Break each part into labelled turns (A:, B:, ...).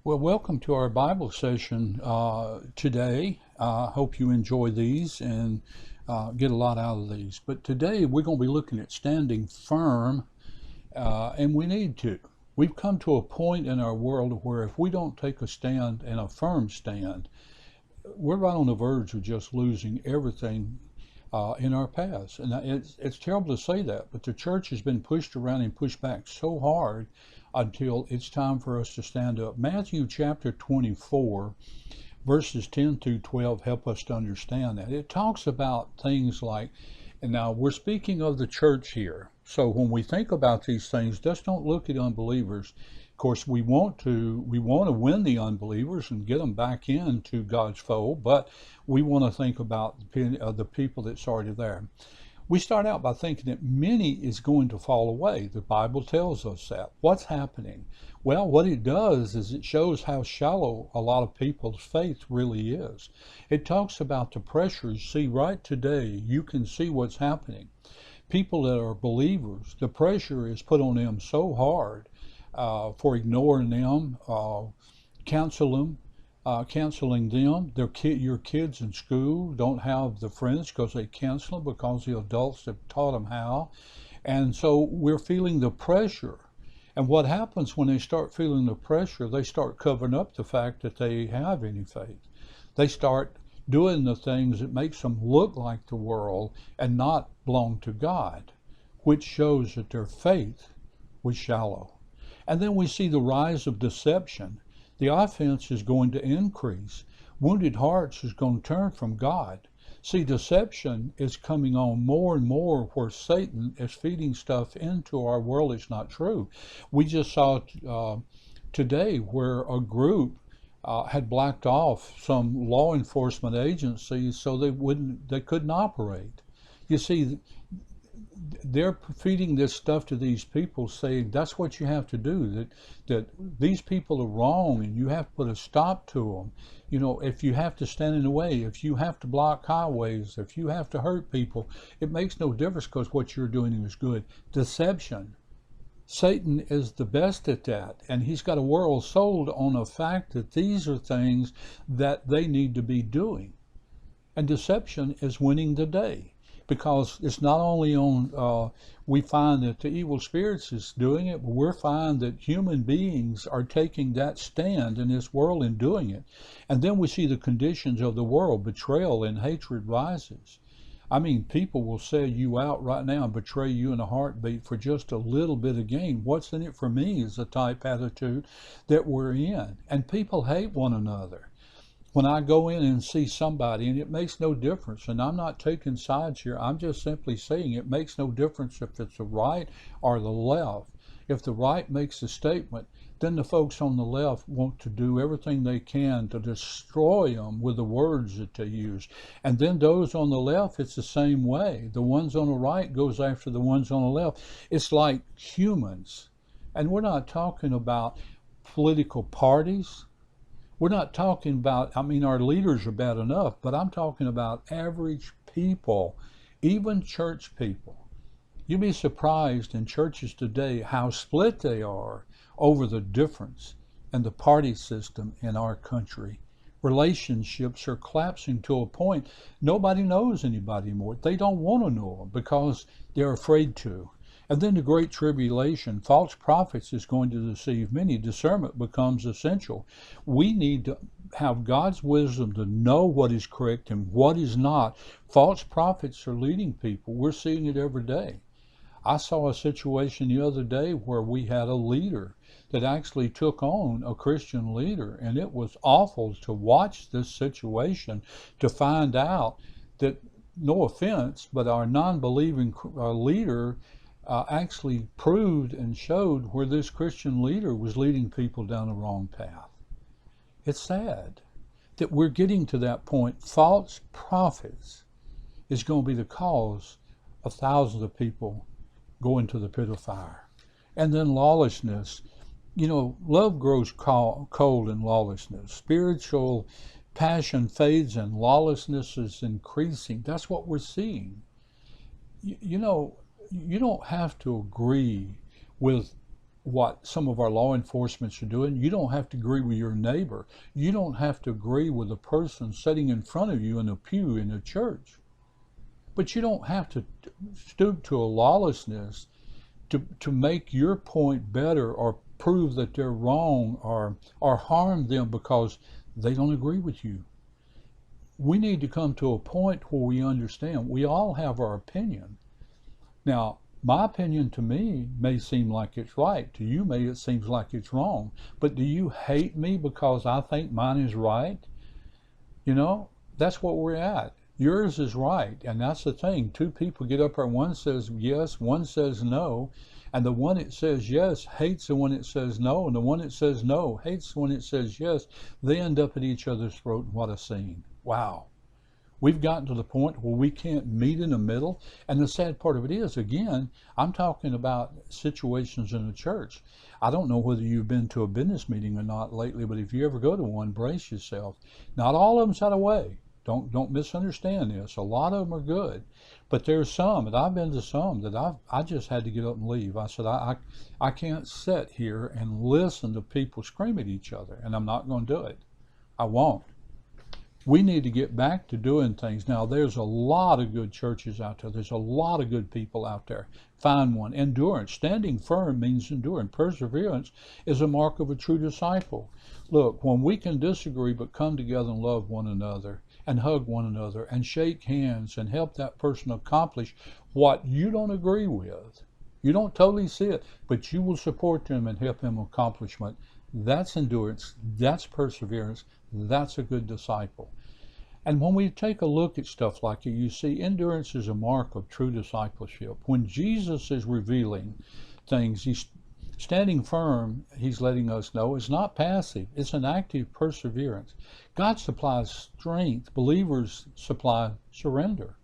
A: Well, welcome to our Bible session today. I hope you enjoy these and get a lot out of these. But today we're going to be looking at standing firm, and we need to. We've come to a point in our world where if we don't take a stand and a firm stand, we're right on the verge of just losing everything in our past. And it's terrible to say that, but the church has been pushed around and pushed back so hard until it's time for us to stand up. Matthew chapter 24, verses 10 through 12 help us to understand that. It talks about things like, and now we're speaking of the church here. So when we think about these things, just don't look at unbelievers. Of course, we want to win the unbelievers and get them back into God's fold, but we want to think about the people that's already there. We start out by thinking that many is going to fall away. The Bible tells us that. What's happening? Well, what it does is it shows how shallow a lot of people's faith really is. It talks about the pressures. See, right today, you can see what's happening. People that are believers, the pressure is put on them so hard for ignoring them, canceling them. Your kids in school don't have the friends because they cancel them because the adults have taught them how. And so we're feeling the pressure. And what happens when they start feeling the pressure, they start covering up the fact that they have any faith. They start doing the things that makes them look like the world and not belong to God, which shows that their faith was shallow. And then we see the rise of deception. The offense is going to increase. Wounded hearts is going to turn from God. See, deception is coming on more and more where Satan is feeding stuff into our world that's not true. We just saw today where a group had blacked off some law enforcement agencies so they couldn't operate. You see, they're feeding this stuff to these people saying that's what you have to do, that these people are wrong and you have to put a stop to them. You know, if you have to stand in the way, if you have to block highways, if you have to hurt people, it makes no difference because what you're doing is good. Deception. Satan is the best at that, and he's got a world sold on the fact that these are things that they need to be doing. And deception is winning the day because it's not only on, we find that the evil spirits is doing it, but we're finding that human beings are taking that stand in this world and doing it. And then we see the conditions of the world, betrayal and hatred rises. I mean, people will sell you out right now and betray you in a heartbeat for just a little bit of gain. What's in it for me is the type attitude that we're in. And people hate one another. When I go in and see somebody, and it makes no difference, and I'm not taking sides here, I'm just simply saying it makes no difference if it's the right or the left. If the right makes a statement, then the folks on the left want to do everything they can to destroy them with the words that they use. And then those on the left, it's the same way. The ones on the right goes after the ones on the left. It's like humans. And we're not talking about political parties. We're not talking about, I mean, our leaders are bad enough, but I'm talking about average people, even church people. You'd be surprised in churches today how split they are over the difference in the party system in our country. Relationships are collapsing to a point nobody knows anybody anymore. They don't want to know them because they're afraid to. And then the great tribulation, false prophets is going to deceive many. Discernment becomes essential. We need to have God's wisdom to know what is correct and what is not. False prophets are leading people. We're seeing it every day. I saw a situation the other day where we had a leader that actually took on a Christian leader, and it was awful to watch this situation to find out that, no offense, but our non-believing leader actually proved and showed where this Christian leader was leading people down the wrong path. It's sad that we're getting to that point. False prophets is going to be the cause of thousands of people going to the pit of fire. And then lawlessness. You know, love grows cold in lawlessness. Spiritual passion fades and lawlessness is increasing. That's what we're seeing. You know, you don't have to agree with what some of our law enforcements are doing. You don't have to agree with your neighbor. You don't have to agree with the person sitting in front of you in a pew in a church. But you don't have to stoop to a lawlessness to make your point better or prove that they're wrong or harm them because they don't agree with you. We need to come to a point where we understand we all have our opinion. Now, my opinion to me may seem like it's right. To you, maybe it seems like it's wrong. But do you hate me because I think mine is right? You know, that's what we're at. Yours is right, and that's the thing. Two people get up there, one says yes, one says no, and the one that says yes hates the one that says no, and the one that says no hates the one that says yes. They end up at each other's throat, and what a scene. Wow. We've gotten to the point where we can't meet in the middle, and the sad part of it is, again, I'm talking about situations in the church. I don't know whether you've been to a business meeting or not lately, but if you ever go to one, brace yourself. Not all of them's out of the way. Don't misunderstand this. A lot of them are good, but there's some, and I've been to some that I just had to get up and leave. I said I can't sit here and listen to people scream at each other, and I'm not going to do it. I won't. We need to get back to doing things. Now, there's a lot of good churches out there. There's a lot of good people out there. Find one. Endurance. Standing firm means enduring. Perseverance is a mark of a true disciple. Look, when we can disagree but come together and love one another and hug one another and shake hands and help that person accomplish what you don't agree with, you don't totally see it, but you will support them and help them accomplishment. That's endurance. That's perseverance. That's a good disciple. And when we take a look at stuff like it, you see endurance is a mark of true discipleship. When Jesus is revealing things, he's standing firm, he's letting us know it's not passive, it's an active perseverance. God supplies strength, believers supply surrender.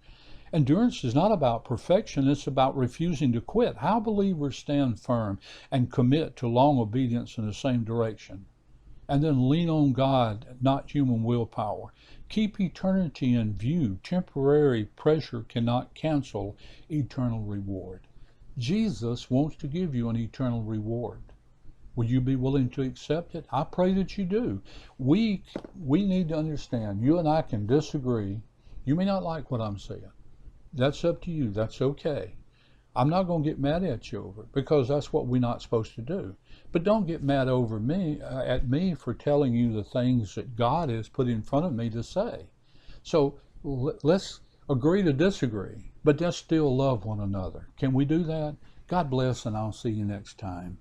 A: Endurance is not about perfection, it's about refusing to quit. How believers stand firm and commit to long obedience in the same direction. And then lean on God, not human willpower. Keep eternity in view. Temporary pressure cannot cancel eternal reward. Jesus wants to give you an eternal reward. Will you be willing to accept it? I pray that you do. We need to understand, you and I can disagree. You may not like what I'm saying. That's up to you. That's okay. I'm not going to get mad at you over it because that's what we're not supposed to do. But don't get mad over me at me for telling you the things that God has put in front of me to say. So let's agree to disagree, but let's still love one another. Can we do that? God bless, and I'll see you next time.